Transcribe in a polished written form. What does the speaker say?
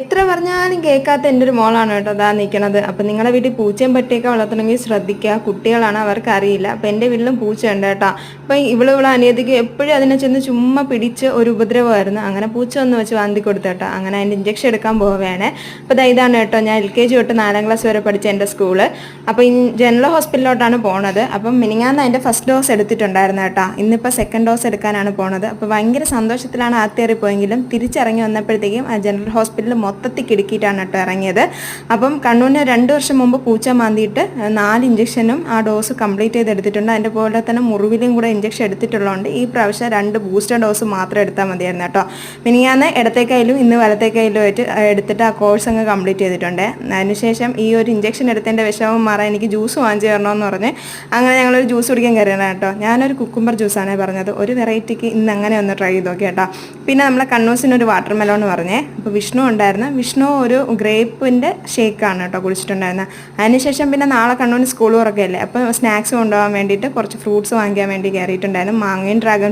എത്ര പറഞ്ഞാലും കേൾക്കാത്ത എൻ്റെ ഒരു മോളാണ് കേട്ടോ അതാ നിൽക്കണത്. അപ്പം നിങ്ങളുടെ വീട്ടിൽ പൂച്ചയും പട്ടിയൊക്കെ വളർത്തണമെങ്കിൽ ശ്രദ്ധിക്കുക. കുട്ടികളാണ്, അവർക്ക് അറിയില്ല. അപ്പം എൻ്റെ വീട്ടിലും പൂച്ചയുണ്ട് കേട്ടോ. അപ്പം ഇവിടെ അനിയത്തിക്ക് എപ്പോഴും അതിനെ ചെന്ന് ചുമ്മാ പിടിച്ച് ഒരു ഉപദ്രവമായിരുന്നു. അങ്ങനെ പൂച്ച ഒന്ന് വെച്ച് വാന്തി കൊടുത്തു കേട്ടോ. അങ്ങനെ അതിൻ്റെ ഇഞ്ചക്ഷൻ എടുക്കാൻ പോവുകയാണ്. അപ്പോൾ ഇതാണ് കേട്ടോ, ഞാൻ LKG തൊട്ട് 4ാം ക്ലാസ് വരെ പഠിച്ച എൻ്റെ സ്കൂള്. അപ്പോൾ ജനറൽ ഹോസ്പിറ്റലിലോട്ടാണ് പോണത്. അപ്പം മിനിങ്ങാന്ന് അതിൻ്റെ ഫസ്റ്റ് ഡോസ് എടുത്തിട്ടുണ്ടായിരുന്നു കേട്ടോ. ഇന്നിപ്പോൾ സെക്കൻഡ് ഡോസ് എടുക്കാനാണ് പോണത്. അപ്പോൾ ഭയങ്കര സന്തോഷത്തിലാണ് ആത്തേറി പോയെങ്കിലും തിരിച്ചിറങ്ങി വന്നപ്പോഴത്തേക്കും ആ ജനറൽ ഹോസ്പിറ്റലിൽ മൊത്തത്തിൽ കിടുക്കിയിട്ടാണ് കേട്ടോ ഇറങ്ങിയത്. അപ്പം കണ്ണൂരിന് 2 വർഷം മുമ്പ് പൂച്ച മാന്തിയിട്ട് 4 ഇഞ്ചക്ഷനും ആ ഡോസ് കംപ്ലീറ്റ് ചെയ്തെടുത്തിട്ടുണ്ട്. അതിൻ്റെ പോലെ തന്നെ മുറിവിലും കൂടെ ഇഞ്ചക്ഷൻ എടുത്തിട്ടുള്ളതുകൊണ്ട് ഈ പ്രാവശ്യം 2 ബൂസ്റ്റർ ഡോസ് മാത്രം എടുത്താൽ മതിയായിരുന്നു കേട്ടോ. മിനിങ്ങാന്ന് ഇടത്തേക്കയിലും ഇന്ന് വലത്തേക്കയിലും ആയിട്ട് എടുത്തിട്ട് ആ കോഴ്സ് അങ്ങ് കംപ്ലീറ്റ് ചെയ്തിട്ടുണ്ട്. അതിനുശേഷം ഈ ഒരു ഇഞ്ചക്ഷൻ എടുത്തതിൻ്റെ വിഷമം മാറാൻ എനിക്ക് ജ്യൂസ് വാങ്ങിച്ചു തരണമെന്ന് പറഞ്ഞ് അങ്ങനെ ഞങ്ങളൊരു ജ്യൂസ് കുടിക്കാൻ കയറിയാണ് കേട്ടോ. ഞാനൊരു കുക്കുംബർ ജ്യൂസാണ് പറഞ്ഞത്. ഒരു വെറൈറ്റിക്ക് ഇന്ന് അങ്ങനെ ഒന്ന് ട്രൈ ചെയ്ത് നോക്കി കേട്ടോ. പിന്നെ നമ്മളെ കണ്ണൂസിനൊരു വാട്ടർ മെലോൺ പറഞ്ഞേ. അപ്പോൾ വിഷ്ണു ഉണ്ടായിരുന്നു. വിഷ്ണു ഒരു ഗ്രേപ്പിൻ്റെ ഷേക്കാണ് കേട്ടോ കുടിച്ചിട്ടുണ്ടായിരുന്നത്. അതിനുശേഷം പിന്നെ നാളെ കണ്ണൂരിന് സ്കൂൾ തുറക്കുകയല്ലേ, അപ്പോൾ സ്നാക്സ് കൊണ്ടുപോകാൻ വേണ്ടിയിട്ട് കുറച്ച് ഫ്രൂട്ട്സ് വാങ്ങിക്കാൻ വേണ്ടി കയറിയിട്ടുണ്ടായിരുന്നു. മാങ്ങയും ഡ്രാഗൺ